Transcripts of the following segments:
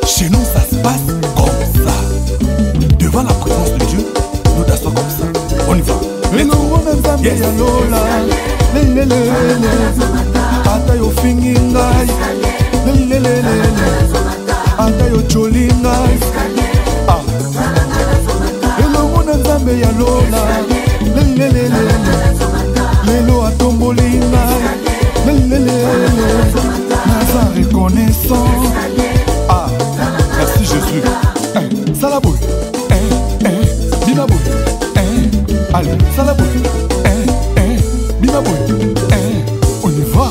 Chez nous, ça se passe comme ça. Devant la présence de Dieu, nous dansons comme ça. On y va. Let's go. Yes. Ata yo fingi ngai, ata yo choli ngai. Elongo na nzambe ya lola, lelo atomboli ngai, naza reconnaissant. Ah, merci Jésus. Salaboui, Binaboui, allez, Salaboui, Binaboui, on y va.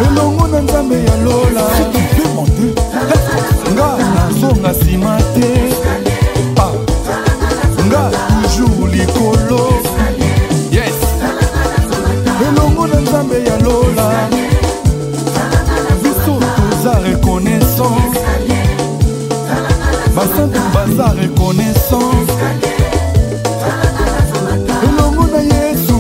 Elongo na nzambe ya lola, si tu veux monter, nga nazonga nsima te. Nga toujours likolo. Yes. Elongo na nzambe ya lola, biso toza reconnaissant. Basantu baza reconnaissant. Elongo na Yesu.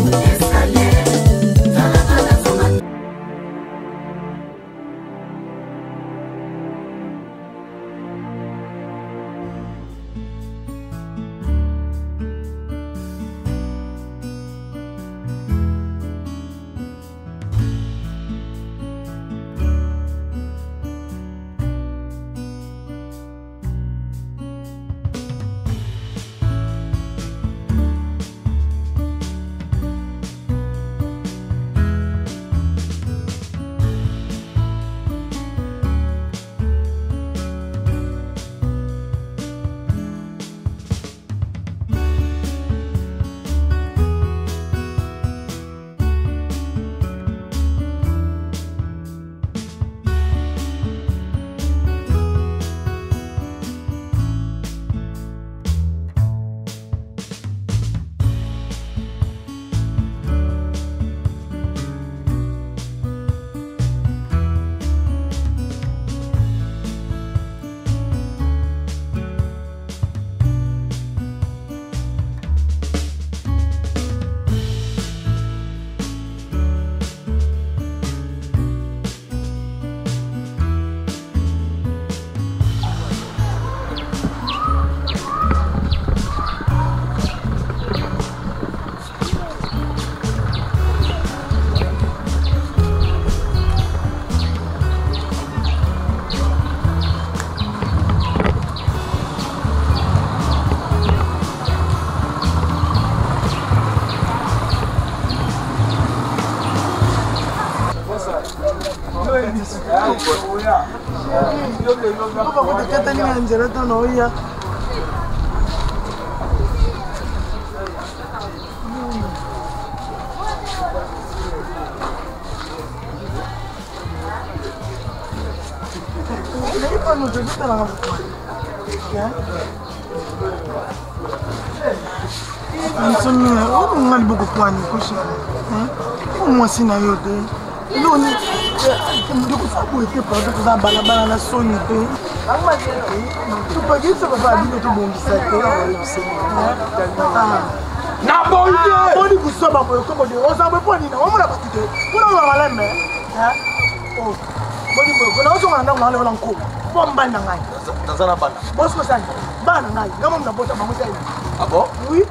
Ah bon? Oui.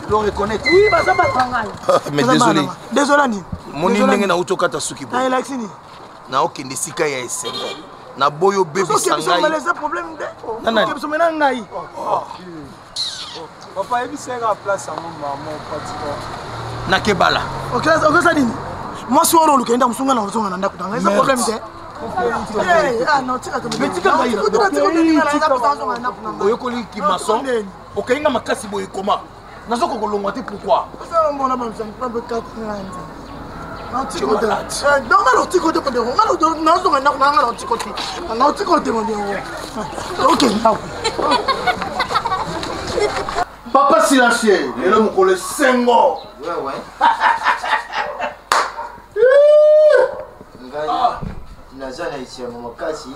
Tu dois reconnaître. Oui, bah ça va. Mais désolé. Désolé. Mon inenge na uto kata suki bo. Na relaxini. Na okende sika ya esengo. Na boyo bébé sangai. Ça me laisse problème de. Nana. Que somena ngai. Papa ebi sera place à mon maman patiko. Na kebala. OK ça dit. Moi si on le kenda musunga na musunga na ndako tanga. Ça problème de. Ah non, tu as tout. Mais tu as oyokoli ki maçon. Okainga makasi boye koma. Nazo ko kolongwa te pourquoi? Ça mon na ba pas be 4 ans. Non, tu côté. Non, non, tu côté pour de. Non, non, tu côté. Non, tu côté mon Dieu. OK, now. Papa silencieux, et l'homme qu'on le sengo. Ouais. Nazana ici à mon kasi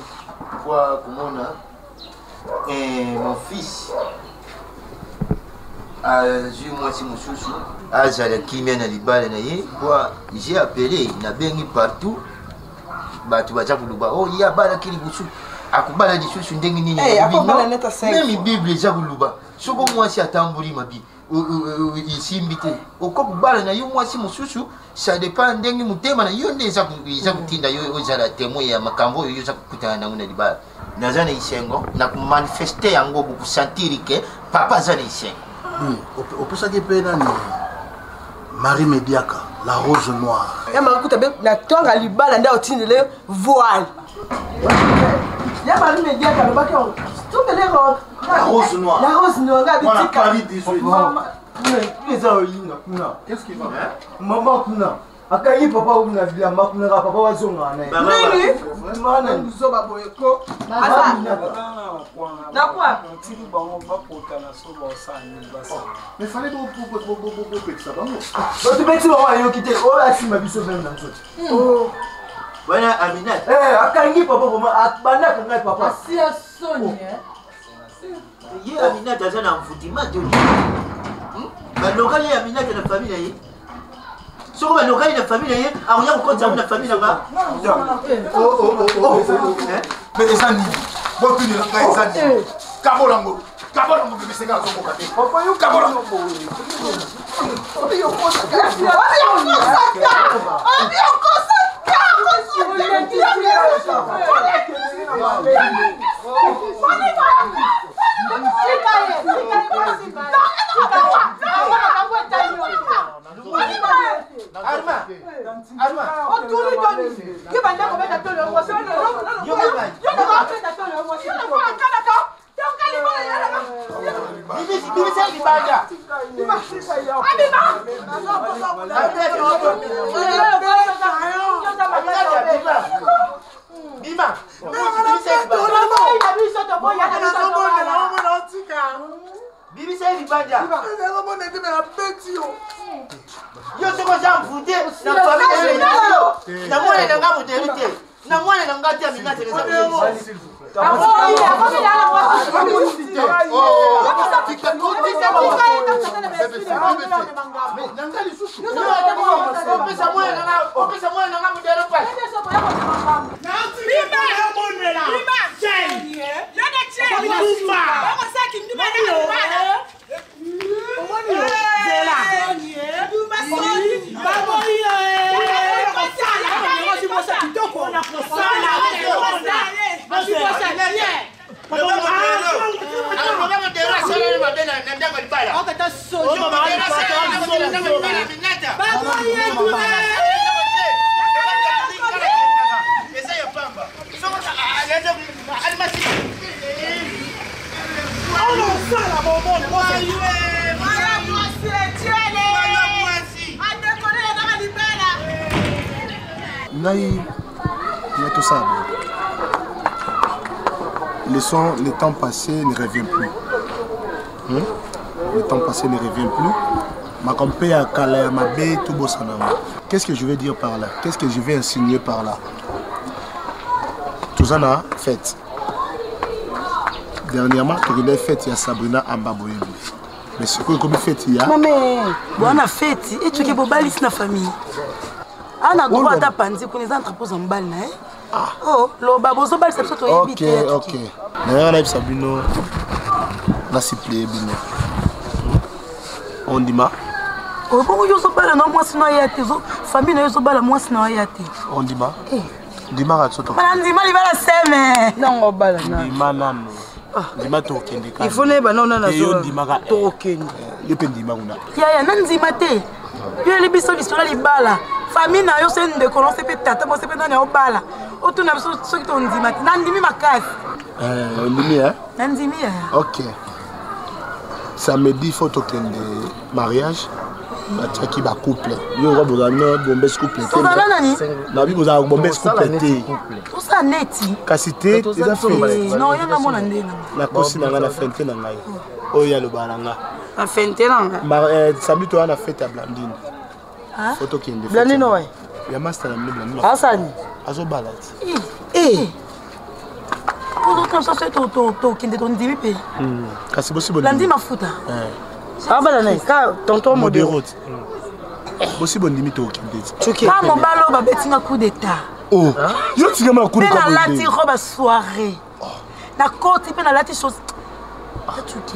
pour kumona mon fils a vu moi si mususu azala kimia na libala na ye quoi j'ai appelé na bengi partout bato baza kuluba oh ya bala kili busu akubala lisusu ndenge nini même bible eza kuluba soko mwasi atambuli mabi isimbi te okokubala na yo mwasi mosusu ça dépend ndenge motema na yo nde eza kotinda yo ozala témoin ya makambo oyo oza kokutana nango na libala naza na isengo na komanifeste yango bokusantiri ke papa aza na isengo opesaki mpe nani Marie Mediaka la rose noire ya makuta be na tonga libala nda otindele voile ya Marie Mediaka le baki on tout les robes la rose noire voilà Paris 18 les aoyinga kuna qu'est-ce qui va maman kuna akayi papa kuna via makuna papa wazonga na nini mana nzoba boyeko asa na quoi tiri bango bakota na so ba sani basa mais fallait beaucoup ça bango tu peux tu va yo kite o la sima biso même dans tout oh wana Aminat akangi papa boma akbanda kanga papa si a sonye ye Aminat aza na mfutima te balokali Aminat na famille na ye soko balokali na famille na ye akoya kokonza na famille nanga mais eza nini botunela ngai eza nini kabolango bibisenga azokoka te papa yo kabolango tout ça. Le temps passé ne revient plus. Le temps passé ne revient plus. Ma compé à Kalaya Mabé, tout beau sanama. Qu'est-ce que je veux dire par là? Qu'est-ce que je vais insinuer par là? Tout ça n'a fait. Dernièrement, tu as fait il y a Sabrina Ambaboye. Mais ce que comme fait il y a. Mais on a fait et tu es bobalis na famille. On a droit à panzi qu'on les entrepôts en balle, hein? Oh, le baboso bal c'est surtout éviter. Ok. D'ailleurs, on a Sabino. La siplé bino. On dit ma. Oh, bon, yo so bal non moi sinon y a tes famille yo so bal moi sinon y a tes. On dit ma. Dima ra tsoto. Bana ndima li bala seme. Non o bala na. Dima nano. Dima to kende ka. Il faut ne ba non na zo. Dima ka to kende. Yo pe dima una. Ya nanzima te. Yo li biso biso li bala. Famille na yo c'est de colon c'est peut-être moi c'est peut na o bala. O tu na biso so ki to ndima te. Nandimi makasi. Ndimi hein? Nandimi. OK. Samedi faut to kende mariage. Qui va couple. Yo va boza no bombe couple. So va nani? Na bi boza bombe couple te. Tout ça neti. Kasité, eza fait. Non, yo na mona ndena. La kosi na na fente na ngai. Oya lo balanga. La fente na. Samedi to na fête à Blandine. Ah? Photo qui est Blandine ouais. Ya master na Blandine. Asani. Azo balat. Comme ça c'est to kende to ndimi pe. Kasi bosi bon. Blandine mafuta. Ah bah là, quand tonton modéré. Bosi bon limite au kende. Quand mon balo ba betinga coup d'état. Oh, je suis comme un coup de Mais la lati robe soirée. La côte, il peut la lati chose.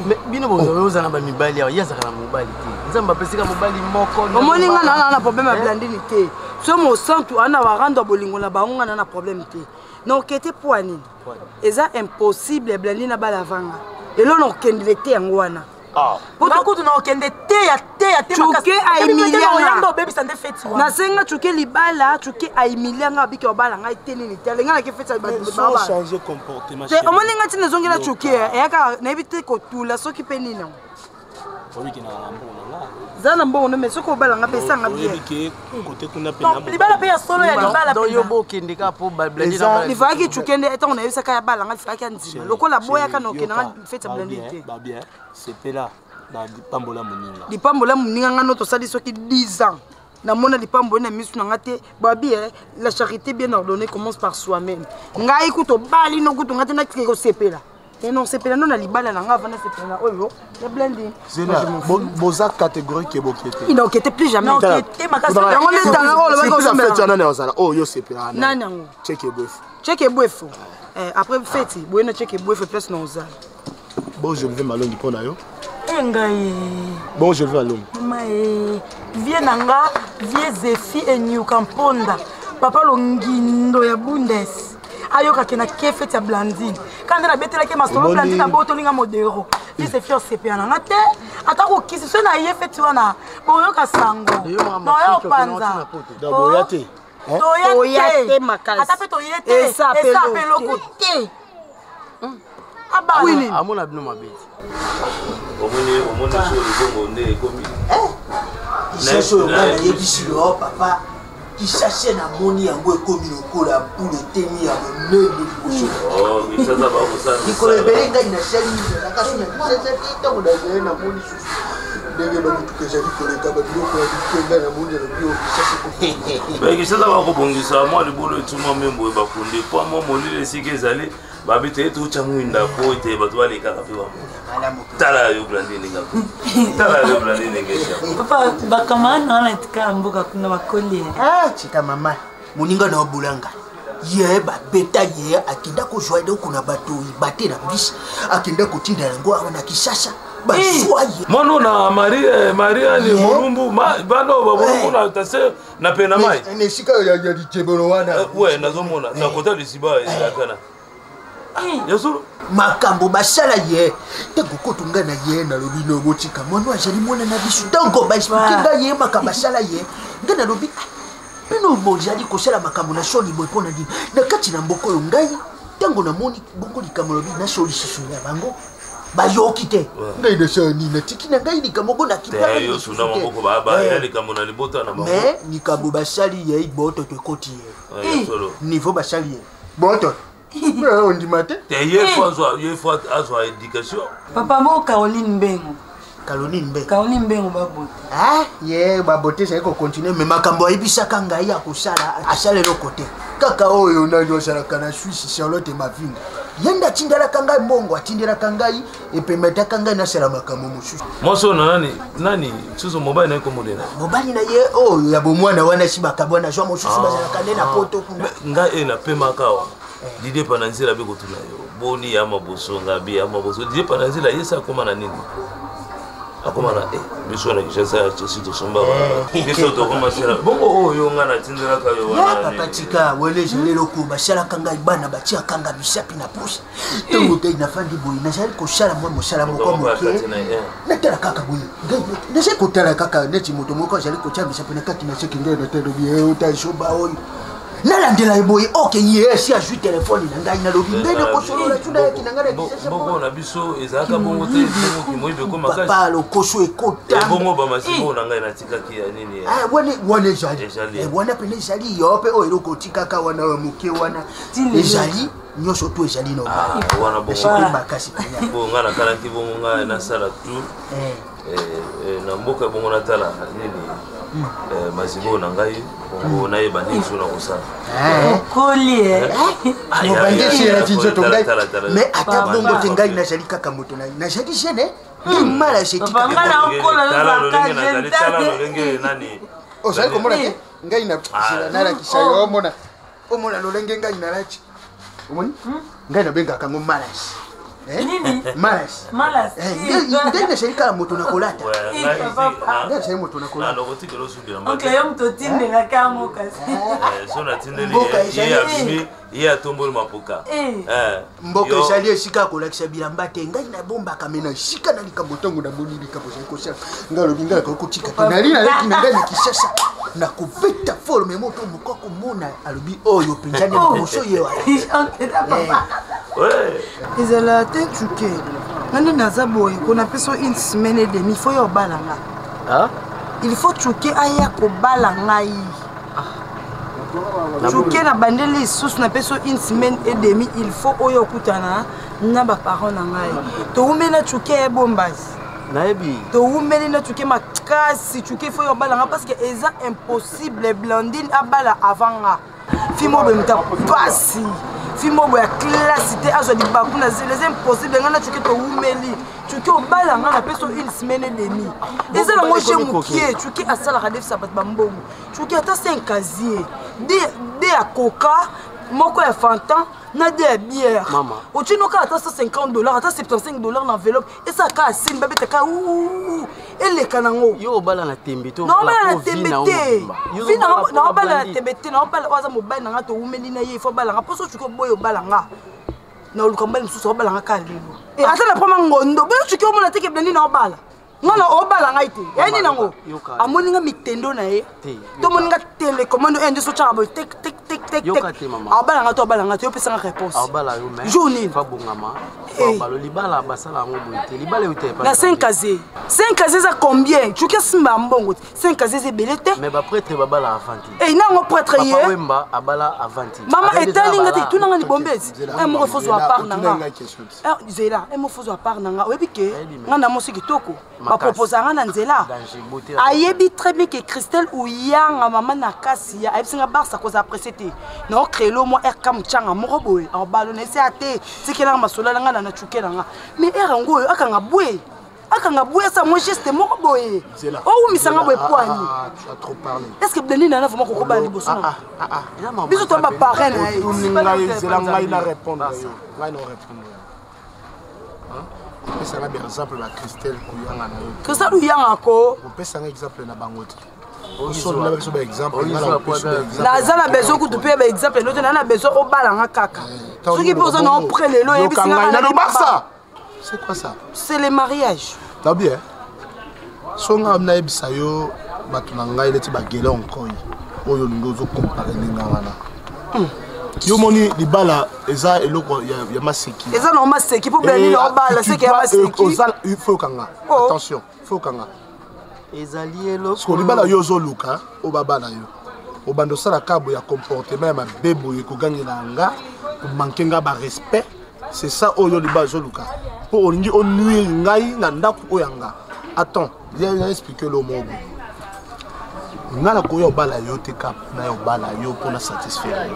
Mais bino bozo na ba mibali ya yazaka na mobali te. Nzamba pesika mobali moko. Omoni nga na problème ya blandini te. So mo santu ana warando bolingo na bango na problème te. Non kete pour nini? Eza impossible blandini na balavanga. Elo no kendele te yango wana. Pourquoi tu n'as aucun de thé chuke aimilianga bébé ça te fait na senga chuke libala chuke aimilianga biki obala ngai teni ni tele ngala ke fait ça ba changer comportement te omoni ngati nezongela chuke eyaka na ebite ko tula soki pe nini obi kina mbona zana mbona mais soko obala nga pesa nga bien côté kuna pena libala pe ya solo ya libala pe yo boki ndika po blandi na il faut que chuke nde etango na yebisa ka ya bala nga fika nzima lokola boya kana okena fait blandi te ba bien c'est pela na dipambola moninga dipambola moninga ngano to sali soki 10 ans na mona dipambola na misu na ngate babi la charité bien ordonnée commence par soi-même ngai kuto bali no kuto ngate na kiko sepela et non sepela non na libala na nga vana sepela oyo ya blending zena boza catégorie ke bokete il n'enquête plus jamais enquêté makasa yango le tanga o le bako ça fait tana na osala oh yo sepela nani yango check boef après fête boyena check boef place na osala bon je vais malongi pona yo engai bon je vais alongi mai vie nanga vie zefi et new kamponda papa longindo ya bundes ayoka kena kefete ya blandine kandi na betela ke masolo blandine na boto linga modero vie zefi o sepia nanga te atako kisi so na ye fete wana boyoka sango no yo panza boyate toyate makasi atape toyate esa peloko te abana amona bino mabeti omoni so libongo nde komi isaso yokana yebisilo papa kisase na moni yango ekomi lokola poule etemi ya monene liboso likolo ebele ngai nasali nakasuna kisase te ntango nazali na moni susu ndenge bamutuka ezali koleka babiloko ya bikenga na moni elobio kisase kisasa bakobongisa mwa libolo etuma membo bakunde po mwa molile esika ezali babite etu chamwinda po ete bato balekaka mpe bamo tala yo blandine ngako tala yo blandine ngesha papa bakamana na tika mboka kuna bakoli chika mama moninga na obulanga ye babeta ye akenda kozwaide kuna bato ibate na bis akenda kotinda yango awana kisasa baswaye mono na maria ni mulumbu bano babulumbu na tase na pena mai ne sika ya ditebolo wana we nazomona na kota lisiba ezakana yasuru makambo basala ye tango kotunga na ye na lobi no botika mwana ajali mwana na bisu tango baispukinga ye makambo basala ye ngana lobi bino mojali kosala makambo na shoni boy pona ndi na kati na mboko yo ngai tango na moni bongo likambo lobi na sholi susu ya bango bayoki te ngai na shoni na tiki na ngai likambo na kipala yo suna mboko baba ya likambo na libota na bango mais likambo basali ye boto to koti ye niveau basali ye boto on dit matin ye fois azwa éducation papa mo Caroline Mbengo Caroline Mbengo babote ye babote c'est ko continuer mais makambo ibisaka ngai ya kusala asale lo côté kaka oyo ndio sala kana Suisse Charlotte mavinga yenda tindela kanga mbongo atindela kangai epemeta kanga na sala makambo musu moso na nani suzo mobile na ko modela mobile na ye oyo ya bomwana wana sibaka bwana jwa mususu bazala kande na poto kuna ngai na pema kawa Dide pananzila beko tuna yo boni ya maboso ngabi ya maboso dide pananzila yesa akoma na nini akoma na biso na kishasa ya chesito somba biso to koma sera bongo oyo ngana tindira ka yo wana papa tika wele jelelo ko bashala kanga ibana batia kanga bisapi na posha tongo kai na fandi boy na jali ko shala mo shala mo ko mo na tala kaka boy na se ko tala kaka neti moto moko jali ko chambi sapi na kati na sekinde na tendo bi uta shoba oyo nalandela boy OK yes ya ju téléphone na ngai na lobi ndene ko solola tuna yaki na ngai na bongo na biso ezaka bongo te bongo kimoibe ko makasi papa lo koso ekota bongo ba masimo na ngai na tikaki ya nini wana jali wana pele jali yope o eloko tikaka wana muke wana jali nyoso tu jali no wana bongo makasi panya bongo ngana kana ki bongo ngai na sala tu na mboka bongo na tala nini mazibo na ngai bongo na yeba ni suna kosala koli mobandesi ya tinzoto ngai mais ata bongo te ngai na jali kaka moto na jali jene mala sheti papa na okola tala lolenge nani o sai komona ke ngai na kisila na la kishayo mona omona lolenge ngai nalachi omoni ngai nabengaka ngo malas malas ngai nasali kala moto na kolata ngai nasali moto na kolata oncle yo moto otindelaka yango kasi so natindeli ye atomboli mapoka mboka ezali esika ya kolakisa bilamba te ngai nabombaka me na esika na likambo ntango namoni likambo ezali kosala ngai alobi ngai nakokotika te nali naleki na ngai na kisasa nakobeta forme moto moka komona alobi oyo mpenza nde moso ye ezala te cuke nani naza boye kona peso une semaine et demi fo yo obala nga il faut cuke aya kobala ngai cuke na bandeli lisusu na peso une semaine et demi il faut oyo okutana na baparent na ngai toumela cuke ebombasi nayebi toumeli na cuke makasi cuke fo yo obala nga parce que eza impossible Blandine abala avant nga fimo bemta pasi fimo boya classe te azwa libaku na zele c'est impossible nga na cuke toumeli cuke obala nga na peso une semaine et demi eza nango chez mokie cuke asalaka defisa bato bambongo cuke ata 5 casier de ya coca moko ya fantan na de ya bière otinoka ata $150 ata $75 na enveloppe esaka asine babetaka eleka nango yo obala na tembe to naobala na tembe te naobala na tembe te naobala oaza mobali nanga toumeli na ye ifo obalanga mposo cuki oboyi obalanga na oluka mbali mosusu obalanga ka lelo ata na proma ngondo boyo cuki omona teke bleni na obala ngana obala ngai te yayini nango amoni nga mitendo na ye tomoni nga telecommande oyo nde so tyaka boye abala nga to abala nga te opesanga réponse jour nini na 5 casier 5 casier eza combien cuki asimba ya mbongo te 5 casier eza ebele te nango prêtre ye mama etali nga te tunanga libombezi moko fozwa apart nanga zela moko fozwa apart nanga oyebi ke nga na mosi kitoko bapropose anga na nzela ayebi très bien que Christelle oyanga mama na kasi ya ayebisinga barsa koza apprécié te na okrelo mo rk motyanga moko boye aobalo na ese ate tikelanga masolala nga na cuke nanga mais erango oyo akanga bwe asa mo geste moko boye oumisanga boye poani est ce que Blandine nana vraiment kokobala liboso na biso to baparrain na ye zela ngai na répondre opesanga bien exemple na Christelle kuyanga na yo Christelle uyanga ko opesanga exemple na bango te naza na besoin kutu mpe ba exemple eno te na na besoin obalanga kaka soki mpe oza na opre lelo oyebisinga c'est quoi ça c'est le mariage ta bien songa nayebisa yo bato na ngai neti bagele onkoi oyo olingi ozokompare ndenge wana yo moni libala eza eloko ya maseki eza na maseki po bela nini obala seki ya maseki il faut kanga attention faut kanga ezali eloko parce que libala yo ozoluka obabala yo obando sala kabo ya comportement ya mabebo ekogangela nga manke nga ba respect c'est ça oyo libala ozoluka po olingi onuire ngai na ndako oyanga attends viens expliquer le mot nga na koya obala yo te kap na obala yo pour satisfaire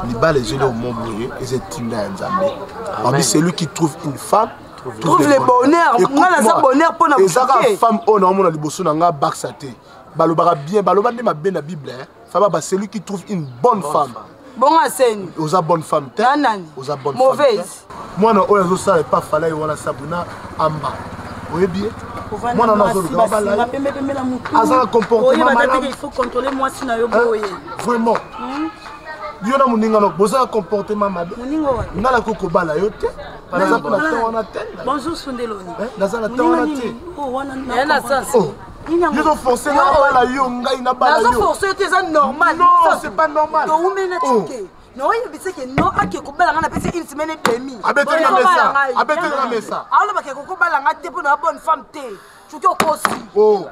libala ezeli omoboye ezetinda ya nzambe abi c'est lui qui trouve une femme trouve le bonheur nga naza bonheur mpo na ezaka femme oyo naomona liboso na nga baksa te balobaka bien baloba nde mabe na bible faba celui qui trouve une bonne femme bongo aseni oza bonne femme te oza bonne mauvaise mwana oyo azosala epa falai wana sabuna amba oyebi ye mwana nazoluka babala azala comportement malamu vraiment yo na moninga no bozala comportement mabe nga na kokobala yo te naza mpo na temps wana te naza na temps wana te yo zoforce nga nabala yo ngai nabala yo nazoforce yo te eza normal non c'est pas normal toumena tike noyebisa ke no ake kobalanga na pesi une semaine et demie abetelanga mesa alobake kokobalanga te mpo na bonne femme te cuke okosi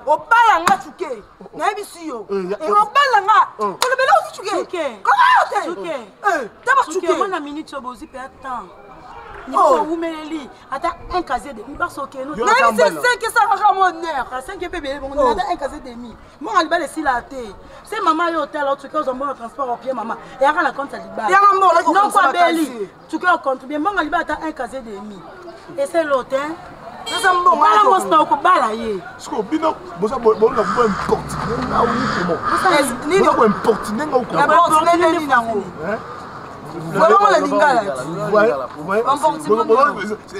obalanga cuke nayebisi yo obalanga olobela osi cuke tabasuke minute oyo bozi mpe atan oumeleli ata un casier demi basoke nayebisi 5 esakaka monere 5 mpe bele bongo ata un casier demi mbongo libala esila te se mama yo otala tuke ozwa mbongo transport opie mama eyaka na compte ya libala noko abeli tuke ocontribue mbongo libala ata un casier demi eselo te Sasa mbongo bala mosta okobala ye. Siko bino boza bolonga ko importe. Na o ni comment? nini ko importe nenga ko. La porte nini nango? Vraiment la lingala.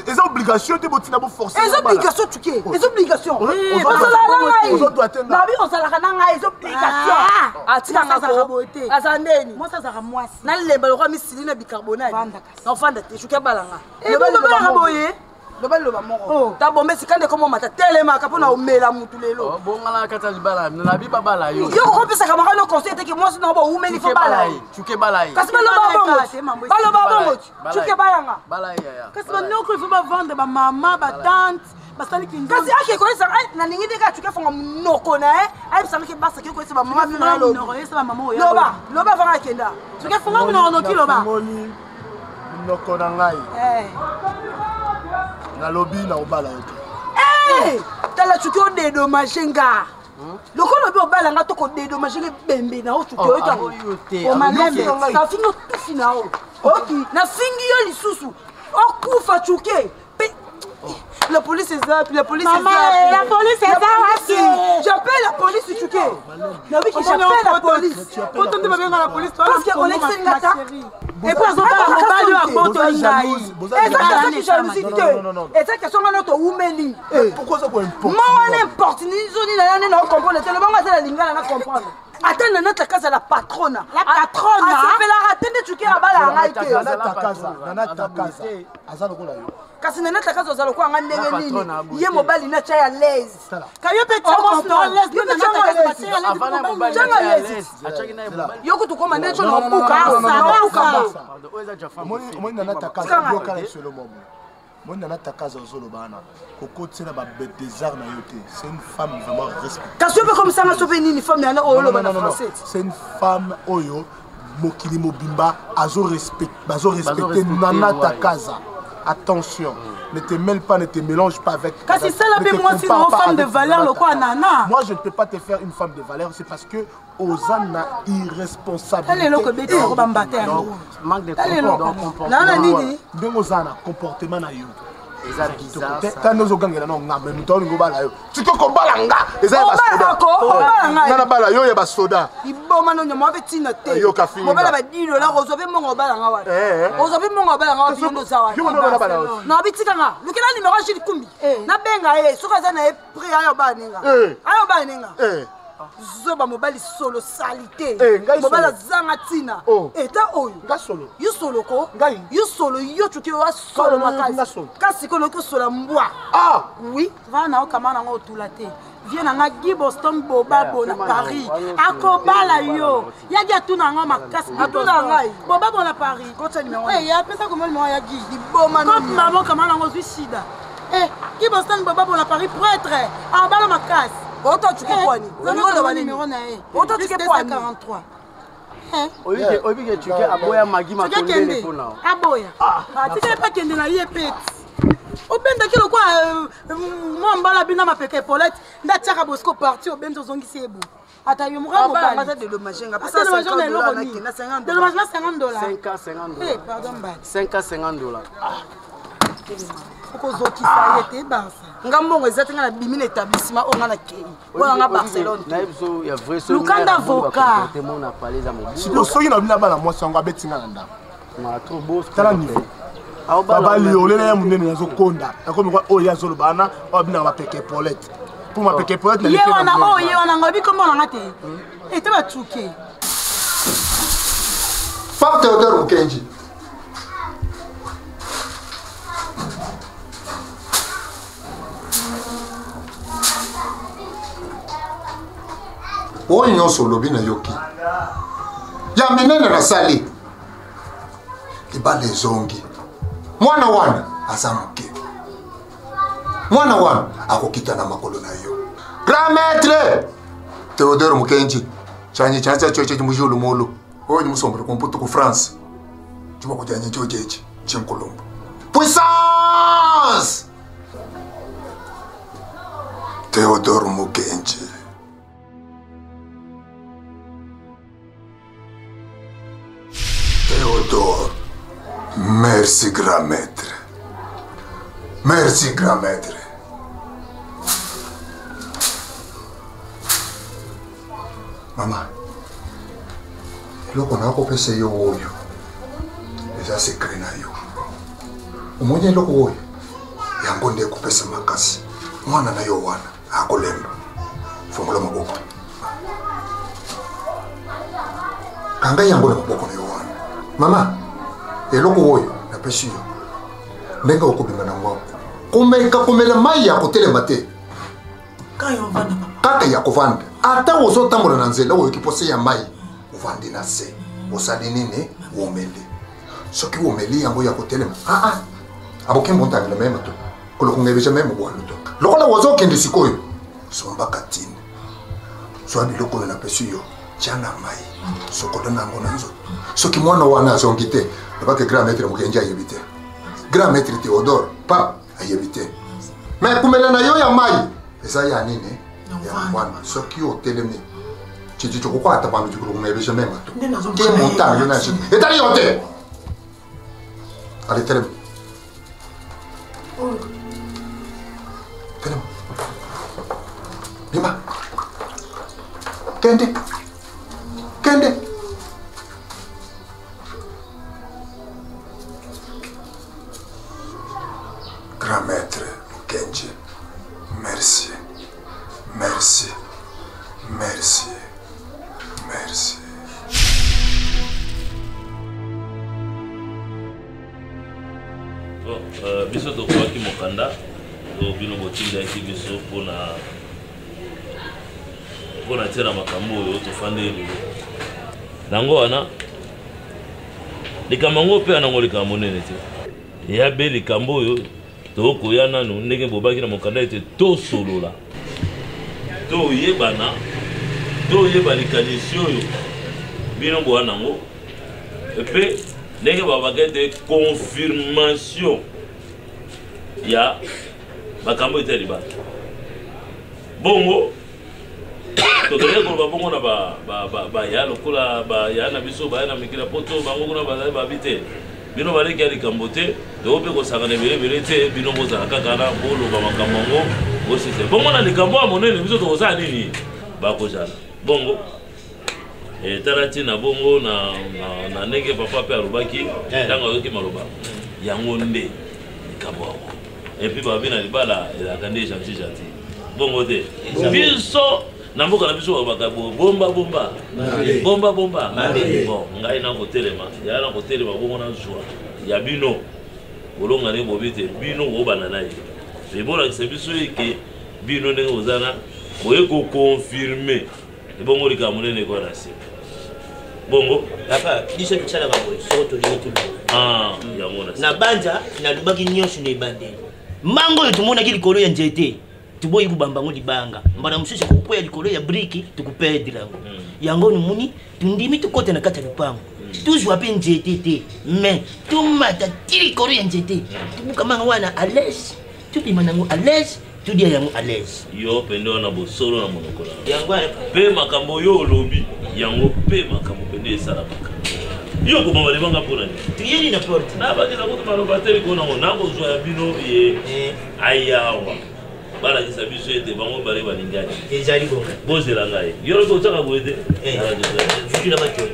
Les obligations de botina bo forcer. Les obligations tu qu'est? Les obligations. Nabi on sala kananga les obligations. Atika ngako bote. Azandeni. Moi ça sera moi. Na lemba lo kwa misili na bicarbonate. Na fanda te chuke balanga. Le bala boye. Loba moko. Ta bombe sikande comme mata telema kapona omela mutu lelo. Bongala kata libala na biba bala yo. Yo ko pesa ka makano conseil te que moi sinon ba umeli fo bala. Chuke bala. Kasi ba bongo. Chuke balanga. Bala ya. Kasi ba noko il faut ba vendre ba maman ba tante. Basali kinzo. Kasi ake ko isa na ningi de ka chuke fonga noko na ai bisala ke basa ke ko isa ba mama bi na lo. Isa ba maman oya. Loba vanga kenda. Chuke fonga no no kiloba. Noko na ngai. Na lobby na obala yote. Tala chuki o dédommagé nga. Lokolo bi obala nga to ko dédommagé bembe na o chuki o tango. O manembe na fingo tufi na o. Oki na fingi yo lisusu. O kufa chuki. La police est là, la police est là. La police est là aussi. J'appelle la police chuki. Na oui que j'appelle la police. Quand on demande la police, parce que on est ngata. Et puis on va mobali wa boto ngai. Et ça question notre umeli. Pourquoi ça pour importe? Moi n'importe ni zoni na na comprendre tellement nga la lingala na comprendre. Attends notre casa la patronne. La patronne. Ah c'est la ratende chuki abala ngai te. Nana ta casa. Azalo kola yo. Kasi nana ta casa zalo kwa nga ndenge nini. Ye mobali na cha ya l'aise. Kayo pe tamo l'aise nana ta casa avana mobali ya l'aise. Achaki na mobali. Yoko to komanda cho na buka. Moi nana ta casa bloka la solo momo. Moi nana ta casa zolo bana. Koko tsena ba désert na yote. C'est une femme vraiment respectée. Kasi pe comme ça na sope nini femme na olo bana français. C'est une femme oyo mokili mobimba azo respecter nana ta casa. Attention, ne te mêle pas, ne te mélange pas avec. Kasi ça là moi c'est une femme de valeur le quoi nana. Moi je ne peux pas te faire une femme de valeur, c'est parce que Ozana irresponsabilité. Elle est là que bête ko bambate. Manque de comportement. Nana nini? Ndenge Ozana comportement na yo. Eza bizarre. Quand nous ogangela no ngame mutoni ngobala yo. Tu ko balanga. Eza ba soda. Nana bala yo ya ba soda. Iboma no nyama betina te. Yo ka finga. Mobala ba dilo la rozo be mongo balanga wa. Ozo be mongo balanga wa bindo sawa. Yo no bala yo. Na bitika nga. Lukela numéro jili kumbi. Na benga soka za na e prix ayo ba ninga. Ayo ba ninga. Zoba mobali solo salité. Mobala zanga tina. Eta oyo. Nga solo. Yo solo ko. Ngai. Yo solo yo chuki wa solo makasi. Kasi ko loko solo mbwa. Ah, oui. Va na o kamana ngo tulate. Viens na gi Boston boba bona Paris. Akobala yo. Ya dia tuna ngo makasi atuna ngai. Boba bona Paris. Kota numéro. Ya pesa ko mo ya gi. Iboma no. Comme maman kamana ngo suicide. Gi Boston boba bona Paris prêtre. Abala makasi. Autant tu peux quoi ni? Numéro na e. Autant tu peux quoi 43. Obi que tu que aboya magi ma konde le pona. Aboya. Ah, tu sais pas kende na ye pet. Obenda kilo kwa moi mbala bina mapeke Paulette ndachaka bosco parti obenda zongisi ebu. Ata yo mura mo ba ngata de dommage nga pesa $50 na $50. De dommage na $50. 5 $50. Pardon ba. 5 $50. Okozokisa yete basa. Ngambongo ezati nga na bimi na établissement o nga na kei. Wala nga Barcelone. Na biso ya vrai so. Lukanda avocat. Te mona parler za mo. si soki na bina bala mwasi yango abetinga na ndako. Ma trop beau. Tala niveau. Baba liolele ya munene nazo konda. Akomi kwa oyo azolo bana, o bina ma peke Paulette. Pour ma peke Paulette na ye wana o ye wana ngobi kombo na ngate. Ete ba tsuke. Femme Théodore Mukenji. Oyo nyonso lobi na yoki. Ya minene na sali. Ibale zongi. Mwana wana azamuke. Mwana wana akokita na makolo na yo. Grand maître Théodore Mukenji. Chanyi chanza choche mujulu molo. Oyo musombere komputo ku France. Chuma kujanya chochechi chinkolombo. Puissance! Théodore Mukenji. Théodore, merci grand maître. Merci grand maître. Mama, loko nakopesa yo oyo eza secret na yo. Umonye loko oyo yango nde kopesa makasi. Mwana na yo wana akolemba. Fungola maboko. Kanga yango na maboko na yo wana. Mama, eloko oyo na pesi yo. Ndenga okobima na mwako. Kumela mai ya kotelema te. Kaka ya kovanda. Ata ozo tambola na nzela oyo kipose ya mai. Uvandi na se. Osali nini uomeli. Soki uomeli yango ya kotelema. Aboke mbonta ngela mema to. Koloko ngebeja mema bwalo to. Lokola ozo kende sikoyo. Somba katine. Swadi loko na pesi yo. Chana mai. Sokola na ngona nzo. Soki mwana wana azongite. Nabake grand maître mukenja yebite. Grand maître Théodore, pap, ayebite. Mais kumela na yo ya mai, eza ya nini? Ya mwana, soki o telemi. Chichi choko ata ba mjukuru kumebesha mema to. Ke monta yo na chichi. Etali yote. Allez telemi. Telemi. Bima. Kende. Kende. Grand maître Kenji, merci, merci, merci, merci. Biso tokwaki mokanda bino botindaki biso mpona tia na makambo oyo tofande elelo nango wana likambo yango mpe yanango likambo monene te eya be likambo oyo tokoya nanu ndenge bobaki na mokanda ete tosolola toyeba likanisi oyo bino boya nango epe ndenge babaki ete confirmation ya makambo ete ya libala bongo tokende koloba bongo na baya lokola baya na biso baya na mikila poto bango kuna bazali babi te bino baleki ya likambo te tokope kosangana ebelebele te bino bozala kaka na boloba makambo yango bosise bongo na likambo ya monene biso tokosala nini bakozala bongo tala ntina bongo na ndenge papa mpe alobaki ntango ayoki maloba yango nde likambo yango epuis babi na libala ezalaka nde gentil bongo te biso na mboka na biso babaka bomba bon ngai na kotelema ya na kotelema bongo na joie ya bino bolonga ne bobi te bino obana na ye pe bolakisa biso eke bino ndenge ozana oye koconfirme ebongo likambo monene ekoya na se bongo papa biso tosalaka boye soko tolingi tolonga yango na banja nalobaki nyonso na ebandeli mbango oyo tomonaki likolo ya nzete tuboyi kubambango libanga mbana mususu kukwea likolo ya briki tukupedira yango numuni tundimi tukote na kati ya lupango tuzwa pe nzete te mais tumata tilikolo ya nzete tubukamanga wana à l'aise tubima nango à l'aise tudia yango à l'aise yo pende wana bosolo na monokola yango pe makambo yo olobi yango pe makambo pende esala makambo yo kobamba libanga mpona tuyeli na porte na bakela kutu maloba te likonango nakozwa ya bino ye ayawa balakisa biso ete bango bale balingani ezali bonga bozela ngai yolo kozaka boye te vutula batyo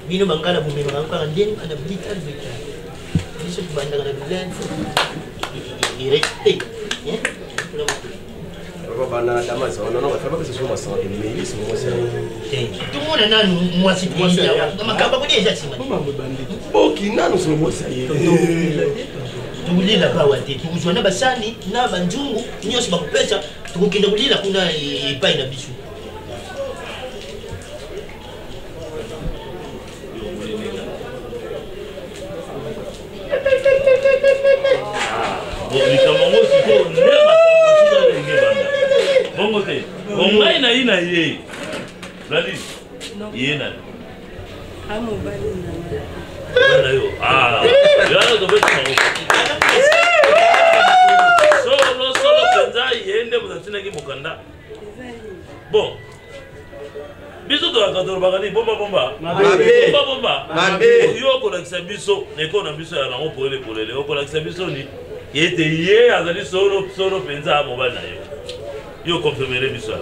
bino bangala bomemaka kaka ndeni ana vital biso tubandaka na bilan irete bana damasa on non va faire sur ma santé mais il c'est moi c'est tout le monde nanu moi c'est toi makamba ko déjà sima boki nanu c'est moi ça y est tulila bawa te tukuzwa na basani na banjungu nyonso bakupesa tukukenda kulila kuna epai na biso likambo siko ndema bongo te bongai na ina ye Bladi ye na amobali na yo yo to beti na solo penza yende buzatina ki mukanda bon biso to akadoro bagani bomba yo ko lakisa biso neko na biso ya nango polele yo ko lakisa biso ni ete ye azali solo penza mobali na yo confirmer biso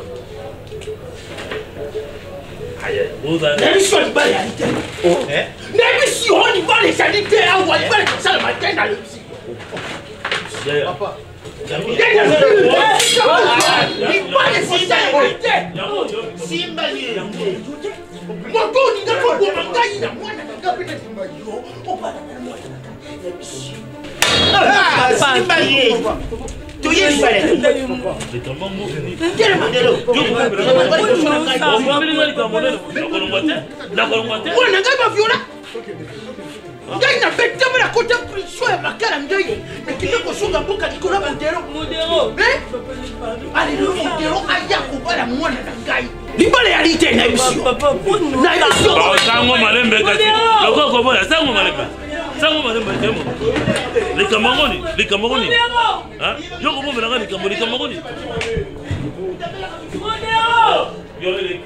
L'émission du bal est l'émission du bal est sanité. On va faire ça le matin dans le psy. Papa. Ngai na bête na côté prison ya makala ngai mais qui ko sunga boka dikola modero allez le modero aya ko bala mwana na ngai libale ya lite na biso na biso sango malembe kati loko ko boya sango malembe temo les Camerounais hein yo ko mo na les Camerounais modero yo les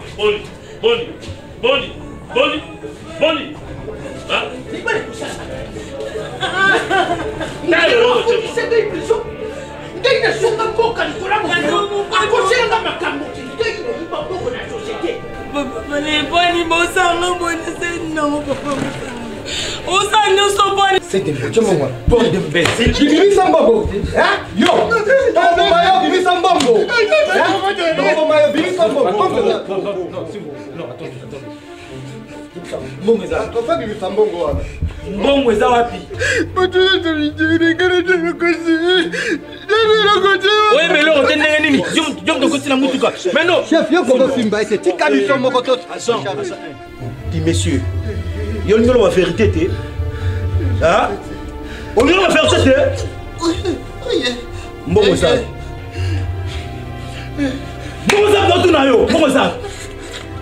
boni ah libale ko sasa ngai na sunga boka dikola modero akosenga makambo ngai no mboko na société boni bosanga boni senno papa osa no so boni c'était moi bon de bête Bibi Sambombo hein yo Togo Mayo Bibi Sambombo hein Togo Mayo Bibi Sambombo non attends Mbongo eza kofa Bibi Sambombo wana Mbongo eza wapi Boto to lijere kana tena kosi oui mais là on t'endenge nini jom to kosi na mutuka mais non chef yo ko fimba c'est tika biso moko to dis messieurs yo ngolo wa vérité té hein on ngolo wa faire ça té Mbongo eza botu na yo mbongo eza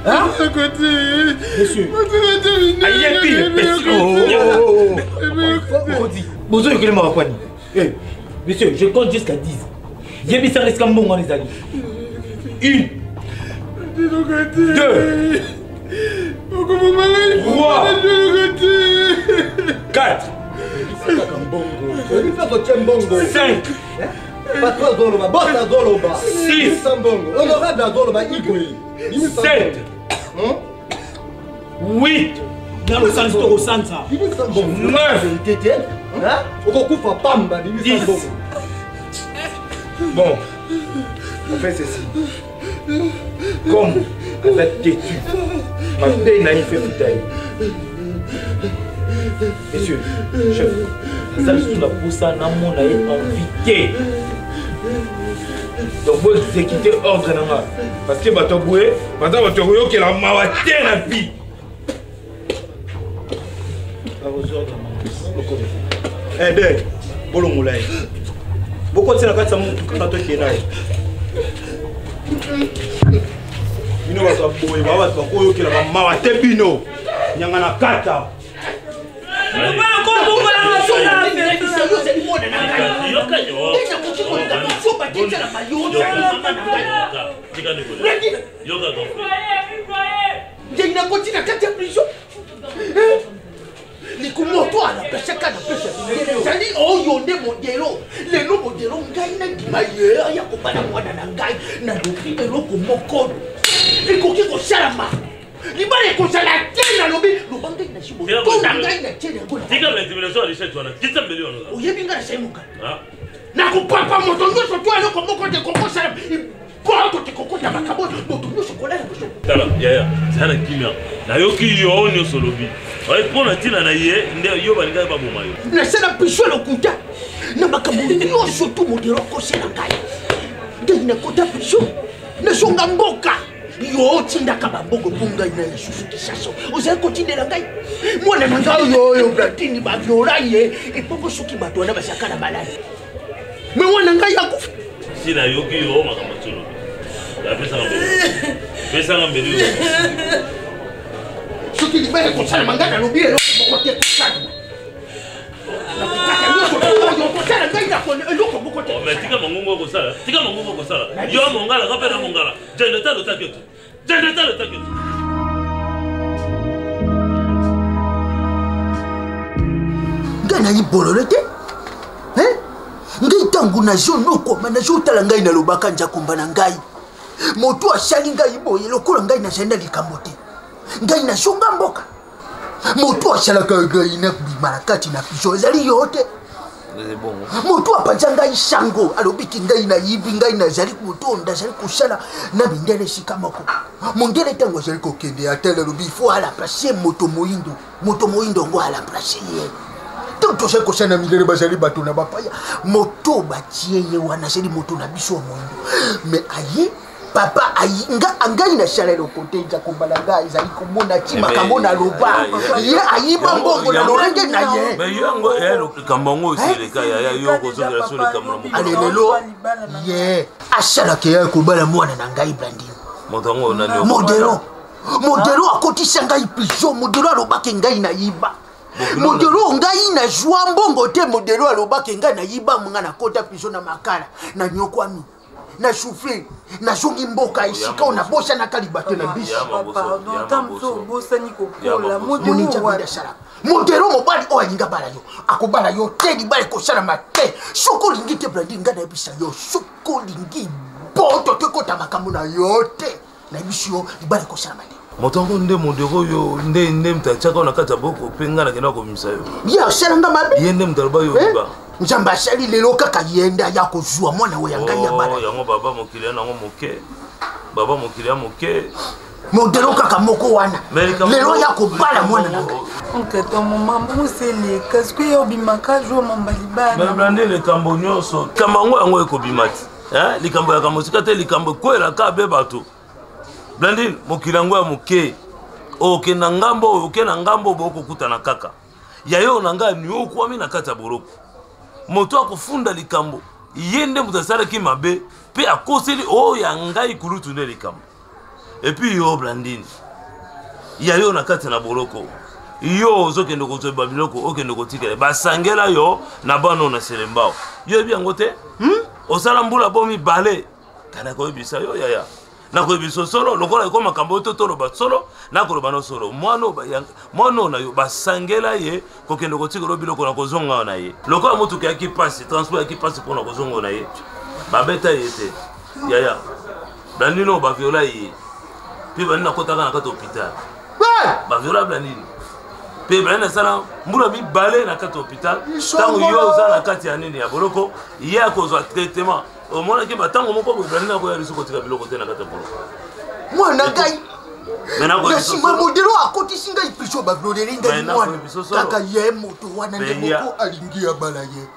hein monsieur aïe pile bozo yo kelema kwani eh monsieur je compte jusqu'à 10 yebi ça risque mbongo les amis 1 2 3 4 5 Patron Zoloba, boss Zoloba, 6 Sambongo, honorable Zoloba, Igwe, 7 8 dans le sens au centre 9 Tété, hein? Okufa Pamba, 10 bon, on fait ceci. Comme elle a têtu, ma paix n'a fait bouteille. Messieurs, chef, ça sous la pousse à Namon a été invité. Donc vous exécutez ordre nanga parce que batoboué, pendant batoboué que la mawate la vie. À vos ordres. Eh ben, bolo moulay. Beaucoup de la carte ça monte quand toi qui est là. Bino va s'abouer, va batoboué que la mawate bino. Nyanga na kata. Libale kosala tena lobi lobanga ina shibo to nanga ina tena ngona tika l'intimidation à l'échelle twana kitsa mbele wana oyebi ngala sai muka na ko papa moto nyoso to aloko moko de koko sala poto te koko ta makabo moto nyoso kola na biso tala ya sana kimia na yoki yo nyoso lobi ay pona tina na ye nde yo balinga ba boma yo na sala biso lokuta na makabo nyoso to modero ko sala ngai de na kota biso na songa mboka yo tindaka bamboko punga ina isusu kisaso oza continuer ngai mwana nanga yo bratini ba vioraye et poko soki bato na basaka na balai mais mwana ngai yakufa sina yoki yo makamatulo la pesa ngambeli soki libere ko sala mangana lobie lo moko te kusana tika mongongo kosala yo mongala kapena mongala jende talo takyoto ngana yibolole te hein ngai tangu na jono koma na jotala ngai na lobaka nja komba na ngai moto asali ngai boye lokola ngai na jenda likambo te ngai na shonga mboka moto ashalaka ngai na bimarakati na piso ezali yote moto apanza ngai sango alobiki ngai na yibi ngai na zali kutonda zali kushala na bindele shikamako mondele tango zali kokende atele lobi faut ala placer moto moindo ngo ala placer ye tout ça koshana milele bazali bato na bapaya moto batie ye wana zali moto na biso moindo mais aye papa ayinga angai na shalelo koteja kombalaga izali komona chima kamona loba ye ayiba mbongo na lorenge na ye mais yango elo kamongo osileka ya yoko zongela sole kamona mo alelelo ye ashala ke ya kobala mwana na ngai Blandine motango na leo modelo akotisa ngai piso modelo alobake ngai na yiba modelo ngai na joa mbongo te modelo alobake ngai na yiba munga na kota piso na makala na nyokwami na souffler na jongi mboka ishika ona bosha na kalibate na biso modelo mobali o alinga bala yo akobala yo te libale kosala mate soko lingi te Blandine nga na ebisa yo soko lingi boto te kota makambo na yo te na biso libale kosala mate motango nde modelo yo nde mtachaka na kata boko penga na kena ko misa yo ya selanga mabe yende mtaloba yo liba nzamba asali lelo kaka yenda ya kozwa mwana we yanga ya bala yango baba mokili na ngo moke baba mokili moke modelo kaka moko wana lelo ya kobala mwana nanga onketo mama musele parce que yo bimaka jo mamba libana mais Blandine le kambo nyoso kamango yango ekobimati likambo ya kamosika te likambo kwela ka be bato Blandine mokili yango ya moke oke na ngambo boko kutana kaka yayo nanga ni okwami na kata boroko moto akufunda likambo yende mutasara ki mabe pe akoseli o ya ngai kulutu ne likambo et puis yo Blandine yayo na kata na boroko yo zokende ko babiloko okende ko tikele basangela yo na bano na selembao yo bi ngote osala mbula bomi bale kana ko bisa yo yaya na ko biso solo lokola ko makambo totoro ba solo na ko bano solo mono na yo basangela ye ko kende ko tikelo biloko na ko zonga na ye lokola mutu ka ki passe transport ki passe pour na ko zonga na ye babeta yete yaya Blandine ba viola ye pe bana ko taka na ka hôpital ba viola Blandine pe Blandine sala mbula mi balé na kati hôpital tango yo za na kati ya nini ya boroko ye akozwa traitement au moins que batango moko bo Blandine ko ya riso ko tika biloko te na kati boroko mwana ngai na sima modelo akotisi ngai piso ba violer ngai mwana kaka ye moto wana nde moko alingi ya bala ye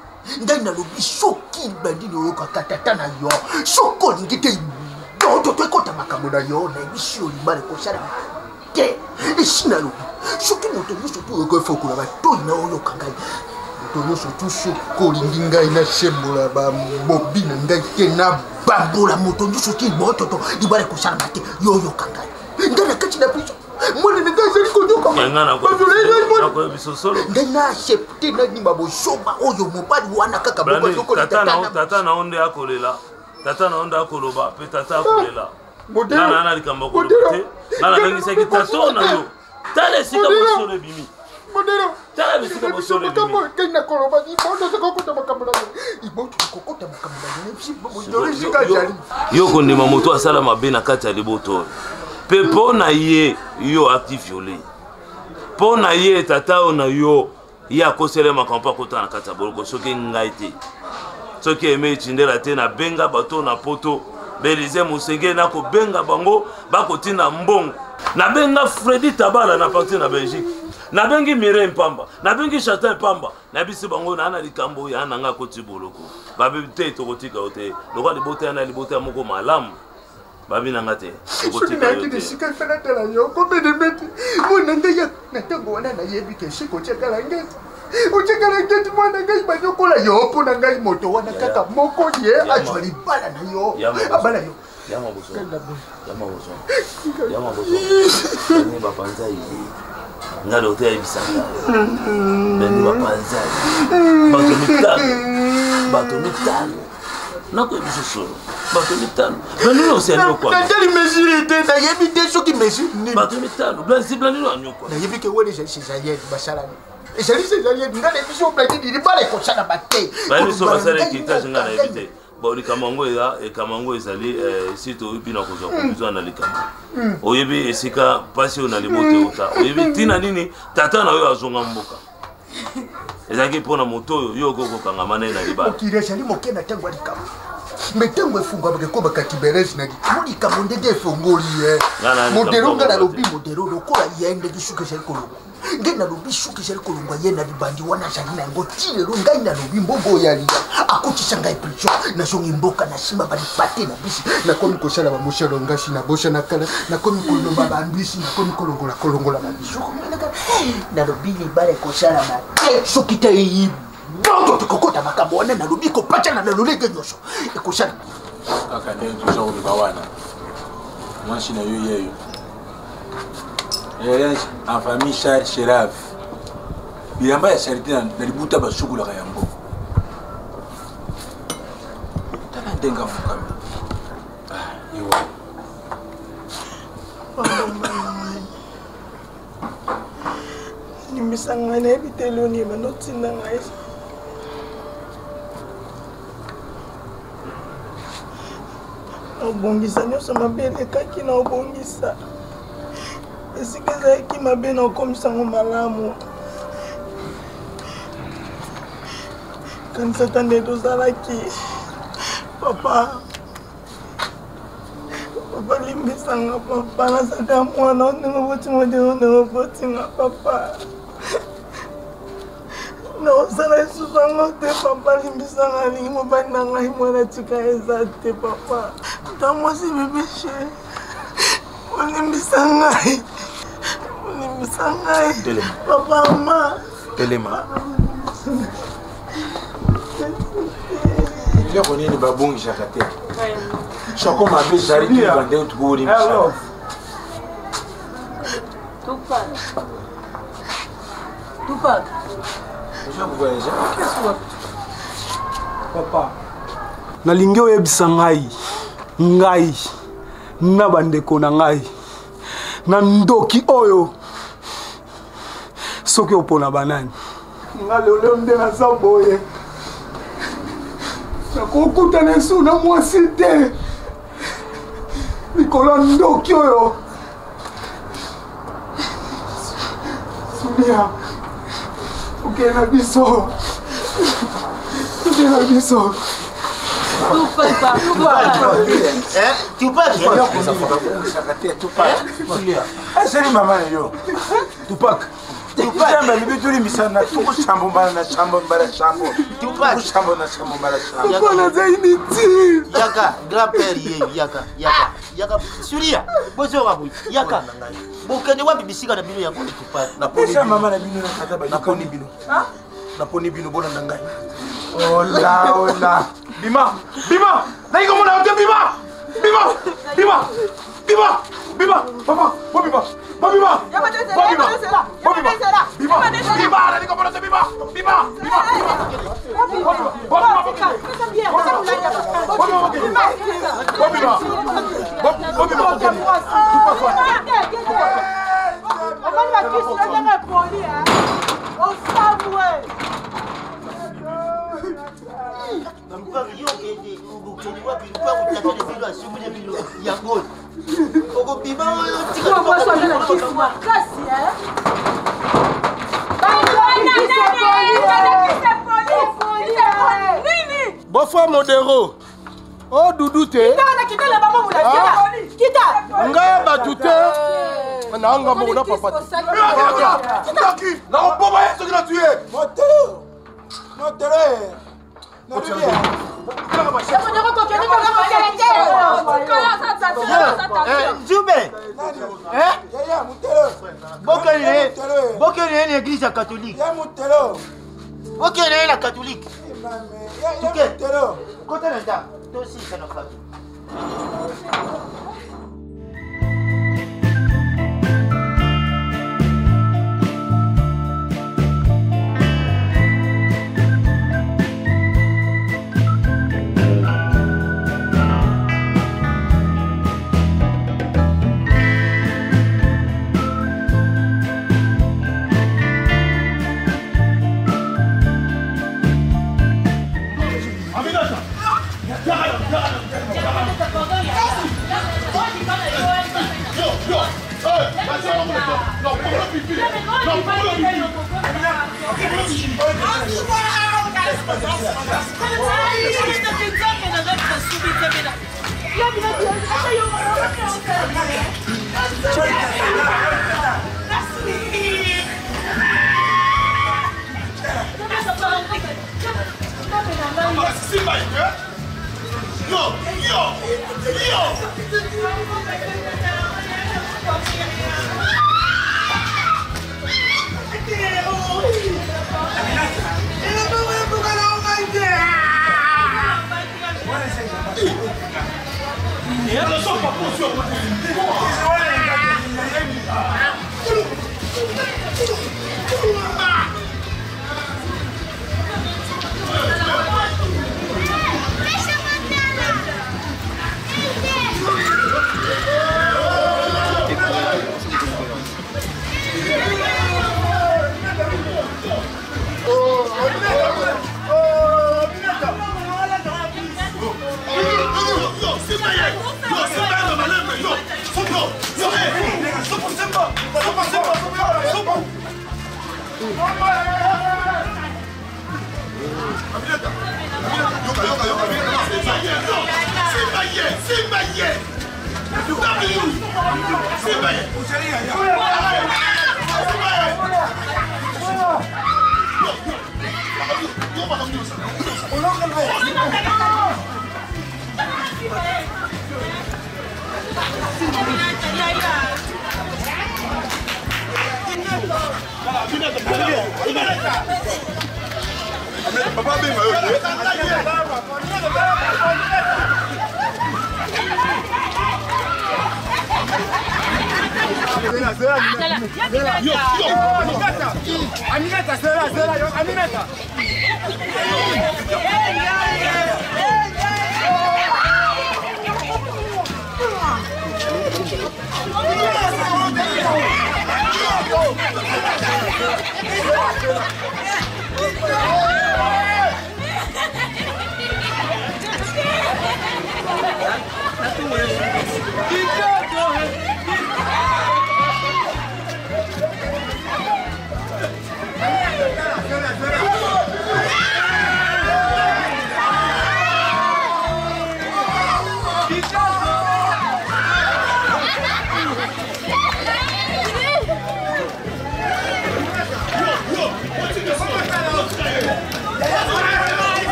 ngai na lobi soki Blandine oyo kakatata na yo soko lingi te dodo to ekota makambo na yo na biso libale ko sala te esina lobi soki moto nyonso to eko efokola batoi na oyo kangai moto nyonso to soko lingi ngai na sembola bamobi na ngai te na bambola moto nyonso ti mototo libale ko sala te yoyo kangai ngai na kati na piso mwana na ngai zali konyoka ngai na accepte na nyima bosoba oyo mobali wana kaka tata na onde akolela tata na onda koloba pe tata akolela nana likambo koloba te nana bengisa ki tato na yo tale sika bosole bimi modelo tale bisika bosole bimi kena koloba ni bondo se kokota makambo na iboto kokota makambo na bisi modelo sika jali yo kondima moto asala mabe na kati ya liboto pe pona ye yo actif violé pona ye tata na yo ya kosele makampa kota na kati ya boroko soki ngai te soki eme chindela te na benga bato na poto Belize Musenge na ko benga bango bakotina mbongo na benga Freddy Tabala na parti na Belgique na bengi Mireille Mpamba na bengi Chantal Mpamba na bisi bango na ana likambo ya nanga koti boloko babe te tokotika ote lokwa libota na libota moko malamu babi nanga te tokotika yote sika fana tala yo ko bedemeti mona ngaya na tango wana na yebi ke shiko chekala ngeti uchekala ngeti mwana ngai banyokola yo pona ngai moto wana kaka moko ye ajwali bala na yo abala yo yama boso ni bapanza yi nga docteur ibisanga ni bapanza bato mitano nako ebiso solo bato mitano Blandine oselo kwa ndali mesure te na yebi te soki mesure ni bato mitano Blandine anyoko na yebi ke wole cesarienne bashalani cesarienne ngale biso Blandine libale ko sala bate bani so basale kitage ngana evite bon likamango eza ekamango ezali site oyebi na kozwa conclusion na likambo oyebi esika pasi oyo na libote ota oyebi ntina nini tata na oyo azonga mboka ezalaki mpona moto oyo yo okokokangama naye na libala okirezali moke na ntango ya likambo me ntango efungwa bakeko kiberesi na likambo ndenge efongoli ye modero nga nalobi modero lokola ye ndenge suki ezali kolongwa ngai nalobi suki ezali kolongwa ye na libandi wana azali na yango ti lelo ngai nalobi mbongo oyo alia akotisa ngai prison nazongi mboka na nsima balipate na bisi nakomi kosala bamoshalo ngasi na bosha na kala nakomi kolomba bambisi nakomi kolongola babiso nalobi libala ekosala mate soki te eyibi bongo tokokota makambo wana nalobi kopatana na lolenge nyonso ekosala kaka ndenge toza koloba wana mwasi na yo yeyo Eriage en famille Charles Cherave. Bilamba ya charité na libuta basukulaka yango. Tala ndenga fukami. Yo. Ni misanga na bitelo ni manotinda ngai. Obongisa nyonso mabele kaki na obongisa. Esika ezalaki mabe na okomisango malamu kanisa ta nde tozalaki papa limbisanga papa nazaka mwana ndenge botinga ndenge ndenge botinga papa naosala lisusu yango te papa limbisanga alingi mobali na ngai mwana tika eza te papa ta mwasi bebeshe olimbisa ngai papa ma telema iloko nini babongisaka te soko mabe ezali tuliba nde tukolimbisaka Tupac papa nalingi oyebisa ngai na bandeko na ngai na ndoki oyo soki opona banani nga lelo nde naza boye nakokutana esu na mwasi te likolo ndoki oyo sulia okende na biso Tupac. Jambe libituli misana tuko shambo mbala na shambo mbala shambo. Tupac shambo na shambo mbala shambo. Kuna zaidi ti. Yaka grand-père ye yaka. Suria. Bozo wabu. Yaka. Bokende wapi bisika na bino yako Tupac. Na poni mama na bino na kataba na poni bino. Ha? Na poni bino bona ndangai. Ola. Bima. Na iko mona ote bima. Papa, bima. Bofa modero. Oh Doudou te. Kita. Nga batute. Na anga mona papa. Taki. Na oboba yeso kina tuye. Motero. Jube. Bokele l'église catholique. Bokele la catholique. Côté là, toi aussi ça n'a pas. Yaka!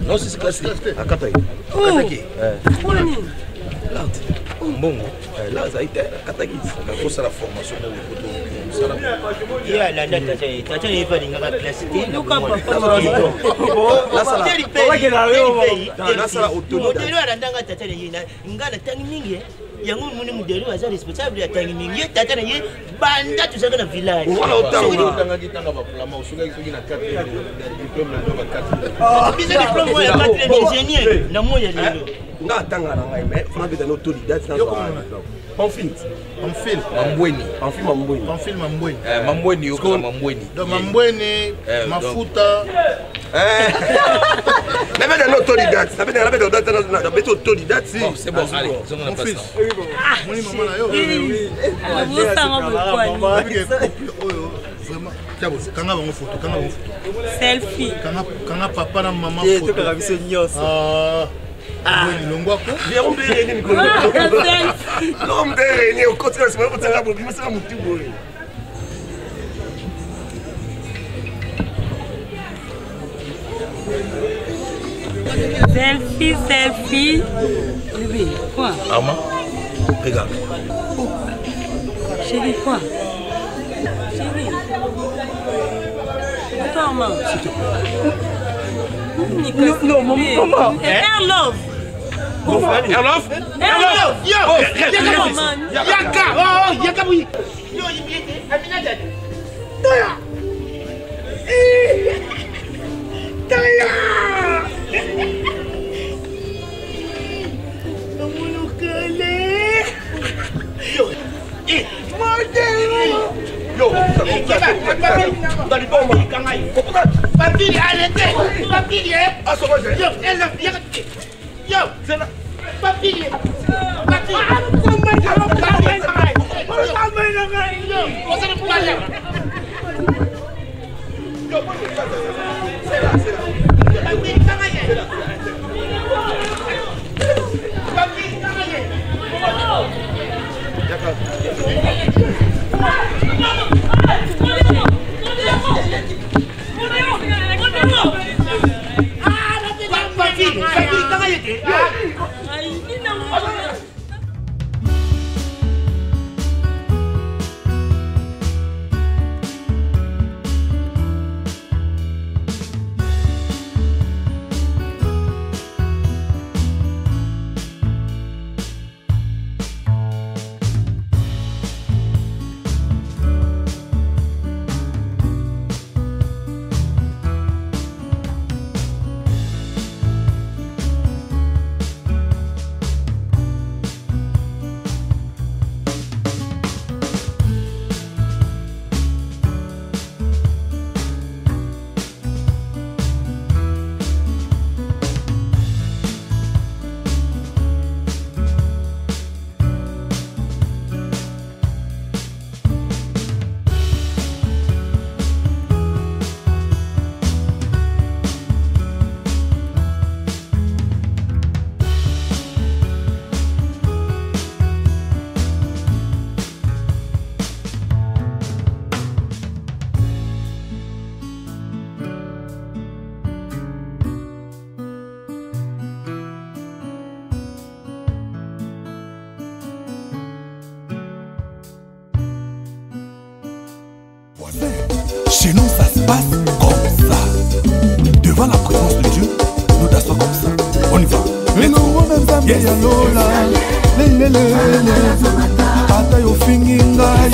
Non, c'est cassé. À Kataï. Kataki. Mbongo. Là, ça a été Kataki. On a fait la formation pour les photos. Il y a la date, tu as pas de classique. yango muni mudeli waza responsable ya tangi mingi tata na ye banda tusaka na village wala otanga kitanga ba plama usuka kisoki na 4 diplôme na ba 4 biso diplôme ya 4 ingénieur na moya lelo nga tanga na ngai mais fana beta no autodidacte na Pamphile Mambweni Mambweni yoko Mambweni donc Mambweni mafuta na beta no autodidacte na beta na beta autodidacte si c'est bon allez mon fils moni maman na yo vraiment tiabo kanga bango photo selfie kanga papa na maman photo to ka biso nyos oui longwako bien on peut ni ko non mais ni au côté c'est pas tanga bobi ça mutu boy selfie bébé quoi Armand regarde chérie quoi attends maman non maman love Yo, Yaka, oh, Yaka oui. Yo, Aminata. Toya. Toya. Yo, ozali bomba. Papili, arrêtez. Papili, Ah, ça va, j'ai. Yo, elle a bien. Yo, c'est là. Papili. Chez nous, ça se passe comme ça. Devant la présence de Dieu, nous dansons comme ça. On y va. Yes. Atayo fingi ngai,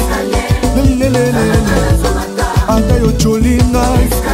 atayo joli ngai.